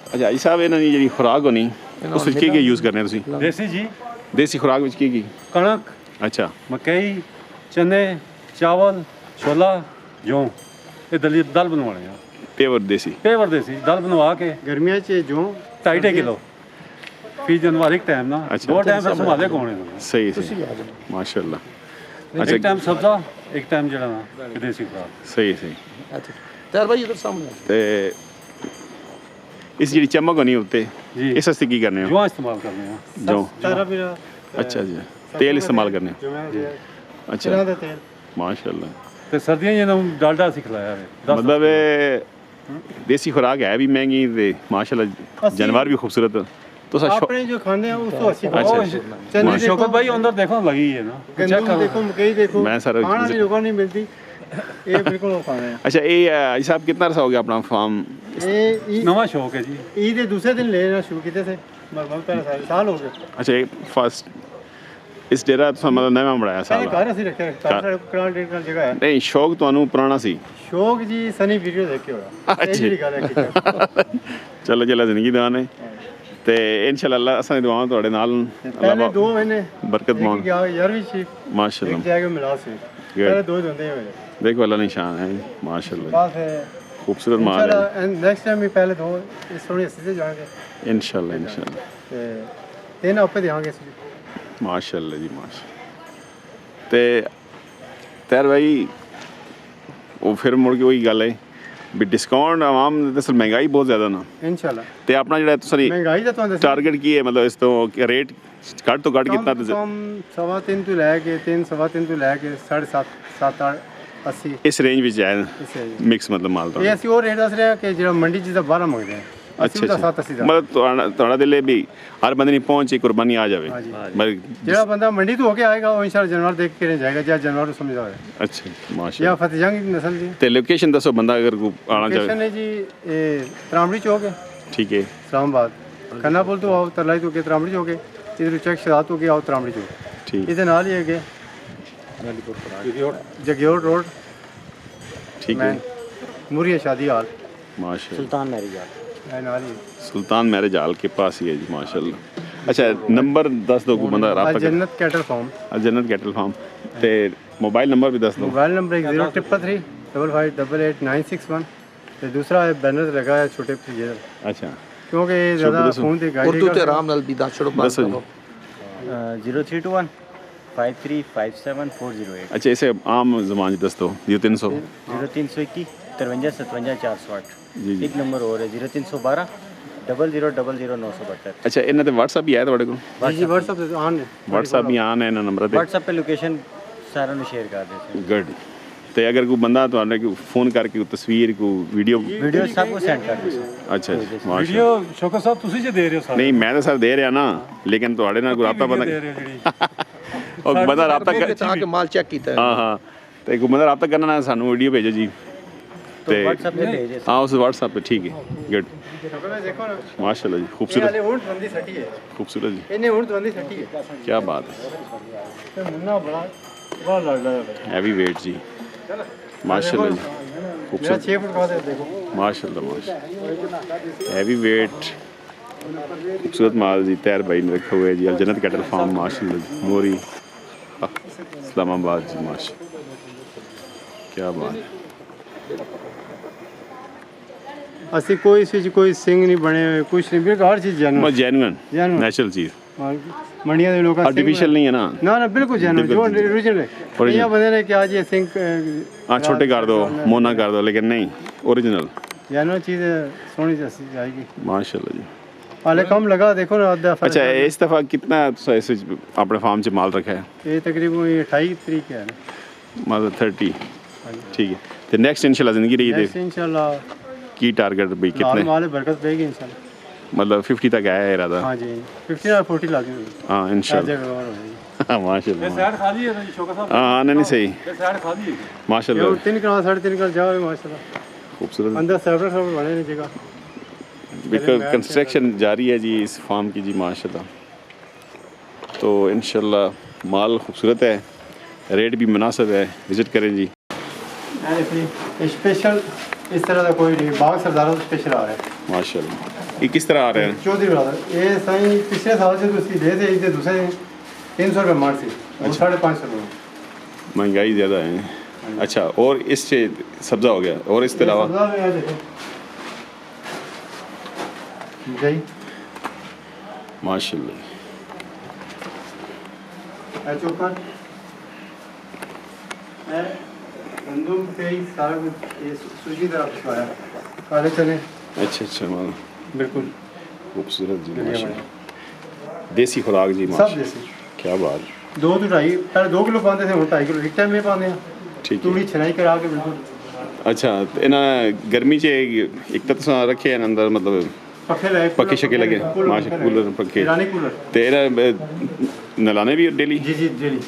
अच्छा जी साहब इन्हां दी जिहड़ी खुराक होनी उस विच की यूज़ करने तुसीं? देसी जी देसी खुराक विच की कणक अच्छा मकई चने चावल छोला जौ ये दाल बनवाने पेवर देसी दाल बनवा के गर्मियां च जौ 2.5 किलो फी जनवरी एक टाइम ना अच्छा। 2 टाइम फिर संभाले कौन है सही सही माशाल्लाह एक टाइम सब्जा एक टाइम जड़ा ना देसी खुराक सही सही अच्छा त्यार भाई इधर सामने ते इस जिहड़ी चमक होनी उत्ते जी इस वास्ते की करने हो? जौ इस्तेमाल करने हैं जौ सारा मेरा अच्छा जी तेल इस्तेमाल करने हो? अच्छा चना दा तेल माशाल्लाह ते सर्दियां ये ना डालडा सिखलाया है मतलब देसी खुराक है भी महंगी ते माशाल्लाह जानवर भी खूबसूरत तो अपने जो खाने हैं उसको अच्छी अच्छा चने शौकत भाई अंदर देखो लगी है ना गंदम देखो मकई देखो मैं सारा खाना भी लोगों नहीं मिलती ये बिल्कुल वो खाना है अच्छा ये साहब कितना अरसा हो गया अपना फार्म? ये नवा शौक है जी ईद के दूसरे दिन लेना शुरू किए थे पहले साल हो गए अच्छा ये फर्स्ट इस डेरा तो मतलब नवा बनाया पहले साल घर ਅਸੀਂ ਰੱਖਿਆ ਕਰਾਲ ਡੇਟ ਨਾਲ ਜਗ੍ਹਾ ਹੈ नहीं शौक ਤੁਹਾਨੂੰ ਪੁਰਾਣਾ ਸੀ ਸ਼ੌਕ ਜੀ ਸਨੀ ਵੀਡੀਓ ਦੇਖ ਕੇ ਹੋਇਆ ਇਹ ਜਿਹੜੀ ਗੱਲ ਹੈ ਚਲੋ ਚਲੋ ਜ਼ਿੰਦਗੀ ਦਾ ਨੇ ਤੇ ਇਨਸ਼ਾਅੱਲਾ ਅੱਲਾਹ ਅਸਾਂ ਦੀ ਦੁਆਵਾਂ ਤੁਹਾਡੇ ਨਾਲ ਪਹਿਲੇ ਦੋ ਮਹੀਨੇ ਬਰਕਤ ਮਾਨ ਯਾਰ ਵੀ ਸੀ माशाल्लाह ਇੱਕ ਜਗ੍ਹਾ ਮਿਲਾ ਸੀ ਪਹਿਲੇ ਦੋ ਹੁੰਦੇ ਹੋਏ देखो अल्लाह निशान है माशाल्लाह ਬਸ खूबसूरत माल है इंशाल्लाह नेक्स्ट टाइम ਵੀ ਪਹਿਲੇ ਦੋ ਇਸ ਸੋਹਣੀ ਅਸੀਂ ਤੇ ਜਾਣਗੇ इंशाल्लाह ਤੇ ਤਿੰਨ ਆਪੇ ਦੇਵਾਂਗੇ ਅਸੀਂ माशाल्लाह जी माशा ते तैर भाई वो फिर मुड़ के वही गल है भी डिस्काउंट आवाम दरअसल महंगाई बहुत ज़्यादा ना इंशाल्लाह ते अपना जेह्ड़ा तुसां महंगाई ਦਾ ਤੁਹਾਨੂੰ ਦੱਸਿਆ टारगेट की है मतलब इस तो रेट घट तो घट कितना ਕਮ 3.5 ਤੋਂ ਲੈ ਕੇ 3.5 ਤੋਂ ਲੈ ਕੇ 7.5 7 80 इस रेंज ਵਿੱਚ है ਇਸੇ मिक्स मतलब माल तो ਇਹ ਅਸੀਂ ਉਹ ਰੇਟ ਦੱਸ ਰਹੇ ਹਾਂ ਕਿ ਜਿਹੜਾ ਮੰਡੀ 'ਚ ਤਾਂ 12 ਮੰਗਦੇ ਆ ਅਸੀਂ ਤਾਂ 7.80 ਦਾ मतलब ਤੁਹਾਡਾ ਦਿਲ ਹੈ ਵੀ ਹਰ ਬੰਦੇ ਦੀ ਪਹੁੰਚ ਇੱਕ ਕੁਰਬਾਨੀ ਆ ਜਾਵੇ ਮਤਲਬ ਜਿਹੜਾ ਬੰਦਾ ਮੰਡੀ ਤੋਂ ਹੋ ਕੇ ਆਏਗਾ ਉਹ ਇਨਸ਼ਾਅੱਲਾ ਜਾਨਵਰ ਦੇਖ ਕੇ ਨਹੀਂ ਜਾਏਗਾ ਜਾਂ ਜਾਨਵਰ ਨੂੰ ਸਮਝਦਾ ਹੋਵੇ ਅੱਛਾ ਮਾਸ਼ਾ ਜਾਂ ਫਤਿਹ ਜੰਗ ਦੀ ਨਸਲ ਦੀ ਤੇ ਲੋਕੇਸ਼ਨ ਦੱਸੋ ਬੰਦਾ ਅਗਰ ਕੋ ਆਣਾ ਲੋਕੇਸ਼ਨ ਚਾਹੇ ਹੈ ਜੀ ਇਹ ਤਰਾਮੜੀ ਚੌਕ ਹੈ ਠੀਕ ਹੈ ਇਸਲਾਮਾਬਾਦ ਖੰਨਾ ਪੁਲ ਤੋਂ ਆਓ ਤਰलाई ਤੋਂ ਕੇ ਤਰਾਮੜੀ ਚੌਕ ਹੈ ਇਧਰ ਚੈੱਕ ਸ਼ਰਾਤ ਤੋਂ ਕੇ ਆਓ ਤਰਾਮੜੀ ਚੌਕ ਠੀਕ ਇਹਦੇ ਨਾਲ ਹੀ ਹੈਗੇ ਜਗਿਓਰ ਰੋਡ ठीक है मुरिया शादी हाल माशा सुल्तान मैरिज हाल ਨਾਲ ਹੀ सुल्तान मैरिज हाल के पास ही है जी माशाल्लाह अच्छा नंबर दस दो को बंदा रब्ता जन्नत कैटल फार्म जन्नत कैटल फार्म ते मोबाइल नंबर भी दस दो मोबाइल नंबर 0333 5588 ਤੇ ਦੂਸਰਾ ਹੈ ਬੈਨਰ ਲਗਾ ਹੈ ਛੋਟੇ ਪੀਜੇ अच्छा ਕਿਉਂਕਿ ਜ਼ਿਆਦਾ ਫੋਨ ਤੇ ਗਾਈਡ उर्दू ते आराम नाल भी दस छोड़ो बात दसो जी 0321 5357 408 अच्छा इसे आम जबान दस दो 0300 0321 53 57 408 जी जी एक नंबर और है 0312 0000 अच्छा इन्हें तो व्हाट्सएप भी है ਤੁਹਾਡੇ ਕੋਲ ਜੀ WhatsApp ਤੇ ਆਨ ਹੈ व्हाट्सएप भी आन है ਇਹਨਾਂ ਨੰਬਰ ਤੇ WhatsApp पे लोकेशन सारा ਨੂੰ शेयर कर देते हैं गुड ਤੇ ਅਗਰ ਕੋਈ ਬੰਦਾ ਤੁਹਾਡੇ ਕੋ ਫੋਨ ਕਰਕੇ ਕੋਈ ਤਸਵੀਰ ਕੋਈ ਵੀਡੀਓ वीडियो सब को सेंड कर देते हैं ਅੱਛਾ ਜੀ ਮਾਸ਼ਾ ਵੀਡੀਓ ਸ਼ੌਕਤ ਸਾਹਿਬ ਤੁਸੀਂ ਜੇ ਦੇ ਰਹੇ ਹੋ ਸਾਰੇ ਨਹੀਂ ਮੈਂ ਤਾਂ ਸਰ ਦੇ ਰਿਹਾ ਨਾ ਲੇਕਿਨ ਤੁਹਾਡੇ ਨਾਲ ਕੋਈ ਰਾਬਤਾ ਬੰਦਾ ਦੇ ਰਹੇ ਹੋ ਜਿਹੜੀ ਉਹ ਬੰਦਾ ਰਾਬਤਾ ਕਰ के माल चेक कीता है ਹਾਂ ਹਾਂ ਤੇ ਕੋਈ ਬੰਦਾ ਰਾਬਤਾ ਕਰਨਾ ਨਾ ਸਾਨੂੰ ਵੀਡੀਓ ਭੇਜੋ ਜੀ तो WhatsApp पे भेजे हाँ उस व्हाट्सएप पे ठीक है गुड ਦੇਖੋ ਨਾ माशाल्लाह जी ਇਹ खूबसूरत ਵਾਲੇ ਊਂਟ ਬੰਦੀ ਸੱਟੀ ਹੈ खूबसूरत जी ਇਹਨੇ ਊਂਟ ਬੰਦੀ ਸੱਟੀ ਹੈ क्या बात है ਤੇ ਮੁੰਨਾ ਬੜਾ ਲੜਦਾ ਹੈ हैवी वेट जी माशाल्लाह जी ਮੇਰਾ खूबसूरत 6 ਫੁੱਟ ਦਾ ਹੈ ਦੇਖੋ माशाल्लाह माशा हैवी वेट खूबसूरत माल जी तैर भाई ने रखे हुए जी जन्नत कैटल फार्म माशाल्लाह जी मोरी इस्लामाबाद जी माशा क्या बात है ਅਸੀਂ ਕੋਈ ਇਸ ਵਿੱਚ ਕੋਈ ਸਿੰਘ ਨਹੀਂ ਬਣੇ ਹੋਏ ਕੁਛ ਨਹੀਂ ਬਿਲਕੁਲ ਹਰ ਚੀਜ਼ ਜੈਨੂਇਨ जेन्युइन Genuine। नेचुरल चीज ਮੰਡੀਆਂ ਦੇ ਲੋਕਾਂ आर्टिफिशियल नहीं है ना ਨਾ ਨਾ ਬਿਲਕੁਲ ਜੈਨੂਇਨ ਜੋ ओरिजिनल ਹੈ ਇਹ ਬੰਦੇ ਨੇ ਕਿਹਾ ਜੀ ਸਿੰਘ हाँ छोटे कर दो मोना कर दो लेकिन नहीं ओरिजिनल ਜੈਨੂਇਨ ਚੀਜ਼ ਸੋਹਣੀ ਜੱਸੀ ਜਾਏਗੀ माशाल्लाह जी ਹਾਲੇ ਕੰਮ ਲਗਾ ਦੇਖੋ ਨਾ ਅੱਧਾ अच्छा इस दफ़ा कितना इस अपने फार्म से माल रखा है ਇਹ तकरीबन 28 तरीक है मतलब 30 ठीक है तो नेक्स्ट इंशाल्लाह ज़िंदगी रही नेक्स्ट थी इंशाल्लाह की टारगेट भाई लाल कितने माल बरकत पेगी इंशाल्लाह मतलब 50 तक आया है इरादा हाँ जी 50 और 40 लाजमी होगी हाँ हर इंशाल्लाह जगह और होगी हाँ माशाल्लाह ਸਾਈਡ ਖਾਲੀ ਹੈ ਨਾ ਜੀ ਸ਼ੌਕਤ ਸਾਹਿਬ हाँ नहीं नहीं सही ਇਹ ਸਾਈਡ ਖਾਲੀ ਹੈ माशाल्लाह 3 कनाल 3.5 कनाल जाओ माशाल्लाह खूबसूरत अंदर सेपरेट सब बने नहीं जगह बिल्कुल कंस्ट्रक्शन जारी है जी इस फार्म की जी माशाल्लाह तो इंशाल्लाह माल खूबसूरत है रेट भी मुनासिब है विज़िट करें जी स्पेशल इस तरह का कोई नहीं बाग सरदारों स्पेशल आ रहा है माशाल्लाह ये किस तरह आ रहे हैं? चौधरी ब्रदर ये सही पिछले साल से तो उसकी दे थे एक दूसरे 300 रुपये मार से वो 550 रुपये महंगाई ज़्यादा है। अच्छा, और इससे सब्ज़ा हो गया, और इसके अलावा माशाल्लाह चौकर गंदम से ही सारा कुछ ये सूजी तरह पिछवाया काले चने। अच्छा माल बिल्कुल खूबसूरत जी माशाल्लाह। देसी खुराक जी सब माशाल्लाह, देसी। क्या बात। 2 तो 2.5 पहले 2 किलो पाते थे, हम 2.5 किलो एक टाइम में पाते हैं। ठीक है। तूड़ी छनाई करा के बिल्कुल। अच्छा, तो इन्हें गर्मी च एक तो तुसां रखे हैं अंदर, मतलब पखे लगे, पक्के शके लगे माशा, कूलर पक्के ईरानी कूलर। तो इन्हें नलाने भी डेली? जी जी डेली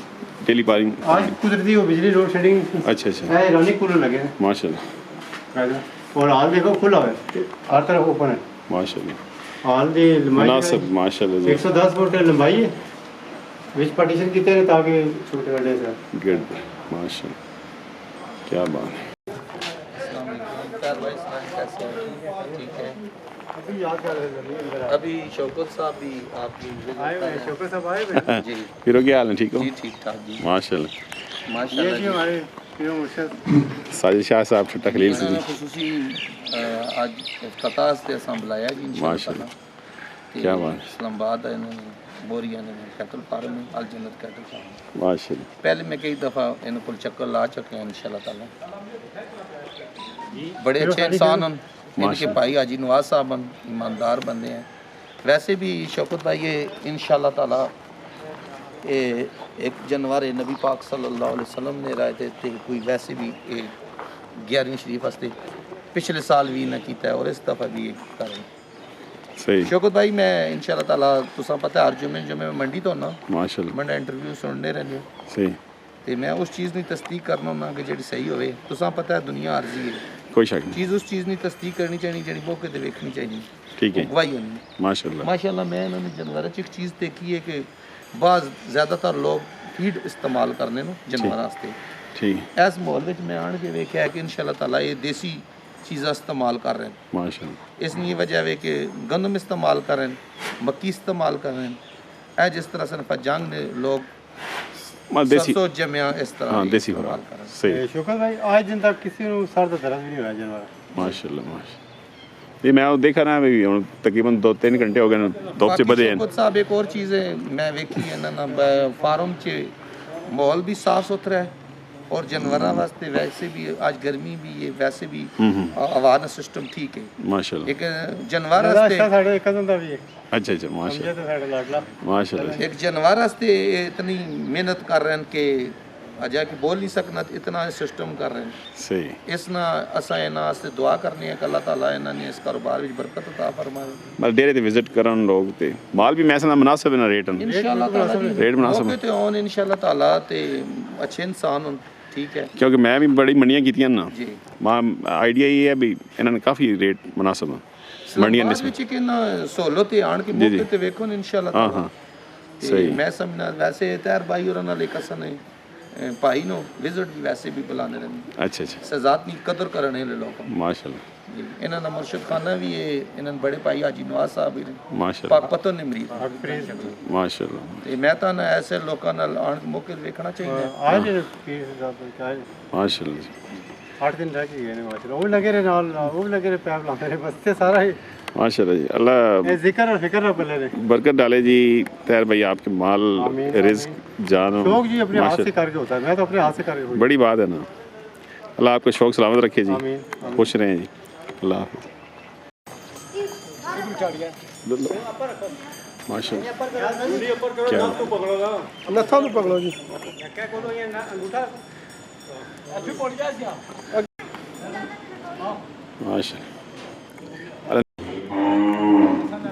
डेली पानी। आज कुदरती वो बिजली लोड शेडिंग। अच्छा अच्छा है, ईरानी कूलर लगे हैं माशाल्लाह और हाल देखो खुला है, हर तरफ ओपन है माशाल्लाह। हाल दी लंबाई मुनासिब माशाल्लाह जी। 110 फुट लंबाई है, बीच पार्टीशन कितने हैं ताकि छोटे बड़े से। गुड माशाल्लाह, क्या बात है। ठीक है। अभी याद कर रहे हैं अभी शौकत साहब भी आपकी आए हुए हैं, शौकत साहब आए हुए हैं। जी फिर क्या हाल है, ठीक हो? जी ठीक ठाक जी माशाल्लाह। ये माशाल्लाह जी जी। हमारे प्रिय मुर्शिद साजिद शाह साहब छुट्टा खलील से जी खुसूसी आज इफ्तिताह से असां बुलाया जी माशाल्लाह, क्या बात। इस्लामाबाद है बोरिया ने कैटल फार्म में अल जन्नत कैटल फार्म माशाल्लाह। पहले मैं कई दफ़ा इन को चक्कर ला चुके हैं इंशाल्लाह ताला। बड़े अच्छे इंसान हैं इनके भाई हाजी नवाज साहब हैं, ईमानदार बंदे हैं। वैसे भी शौकत भाई ये इंशाल्लाह ताला ये एक जनवर नबी पाक सल्लल्लाहु अलैहि वसल्लम ने राय थे कोई वैसे भी 11वीं शरीफ वास्ते पिछले साल भी इन्हें किया है और इस दफ़ा भी ये करें। सही शौकत भाई मैं इंशाल्लाह ताला तुसा पता हर जुमे में मंडी तो ना माशाल्लाह मैं इंटरव्यू सुनने रहने हो सही, ते मैं उस चीज़ की तस्दीक करना होना कि जी सही होवे। तुसा पता है दुनिया अर्जी है, कोई शक नहीं। चीज़ उस चीज़ की तस्दीक करनी चाहिए जी मौके पर देखनी चाहिए, ठीक है गवाही होनी। माशाल्लाह माशाल्लाह मैं इन्होंने जानवर च एक चीज़ देखी है कि बाज़ ज़्यादातर लोग फीड इस्तेमाल करने नो जानवर वास्ते। ठीक इस माहौल में मैं आन के वेख्या है कि इंशाल्लाह ताला ये देसी चीज़ां इस्तेमाल कर रहे हैं। माशाल्लाह। इसलिए वजह है कि गंदम इस्तेमाल कर रहे हैं, मक्की इस्तेमाल कर रहे हैं। ऐ जिस तरह से जंग ने लोग देसी सरसों जमिया इस तरह हाँ ये देसी इस्तेमाल खुराक कर रहे हैं। सही शौकत भाई आज दिन तक किसी को सर का दर्द भी नहीं हुआ जानवर। माशाल्लाह माशाल्लाह। ये मैं वो देखा ना अभी हुण तकरीबन 2-3 घंटे हो गए धुप च बधे हैं। शौकत साहब एक और चीज़ है मैं वेखी है ना फार्म च माहौल भी साफ सुथरा है और जानवरों वास्ते वैसे भी आज गर्मी भी है, वैसे भी अवेयरनेस सिस्टम ठीक है माशाल्लाह। एक जानवर अच्छा वास्ते साढ़े कदम का भी है, अच्छा अच्छा समझे माशाल्लाह तो साढ़े लाडला। माशाल्लाह एक जानवर वास्ते इतनी मेहनत कर रहे हैं कि अजा कि बोल नहीं सकना इतना सिस्टम कर रहे हैं। सही इस ना असा इन्हां वास्ते दुआ करनी है कि अल्लाह ताला इन्हां ने इस कारोबार में बरकत अता फरमाए। मतलब डेरे ते विजिट करन लोग ते माल भी मैसा मुनासिब है ना रेट इंशाल्लाह ताला जी रेट मुनासिब मौके ते आउन इंशाल्लाह ताला ते अच्छे इंसान होन ठीक है क्योंकि मैं भी बड़ी मंडियां कीतियां ना जी। मां आइडिया ये है भी इन्होंने काफ़ी रेट मुनासिब है मंडियां इस्लामाबाद निस्बत विच कि ना सहूलत है आन के मौके ते वेखो इंशाल्लाह हाँ ताला हाँ सही मैं समझना वैसे तैयार भाई और नाल एक असन भाई नो विजिट भी वैसे भी बुलाने रहने अच्छा अच्छा सजात की कदर करने ले लोग माशाल्लाह जी। इन्हां दा मुर्शिद खाना भी है इन्हां बड़े भाई हाजी नवाज साहब भी ने माशाल्लाह पाक पतो ने मरीद माशाल्लाह ते मैं तां ना ऐसे लोकां नाल आन के मौके ते वेखना चाहिए। आज माशाल्लाह 8 दिन रह के गए ने माशाल्लाह, वो लगे रहे नाल वो लगे रहे पैप लाते रहे बस से सारा ही माशाल्लाह जी। अल्लाह ये जिक्र और फिक्र ना पले रहे। बरकत डाले जी तैयार भाई आपके माल रिस्क जान शौक जी अपने हाथ से करके होता है, मैं तो अपने हाथ से करके हुई। बड़ी बात है ना। अल्लाह आपका शौक सलामत रखे जी, आमीन खुश रहें जी। अल्लाह हाफ़िज़। माशाल्लाह क्या नथा तो पकड़ो जी। माशाल्लाह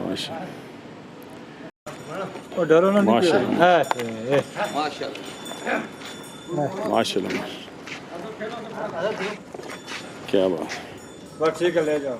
माशाल्लाह और डरो ना माशाल्लाह माशाल्लाह माशाल्लाह क्या बात बस ठीक है ले जाओ।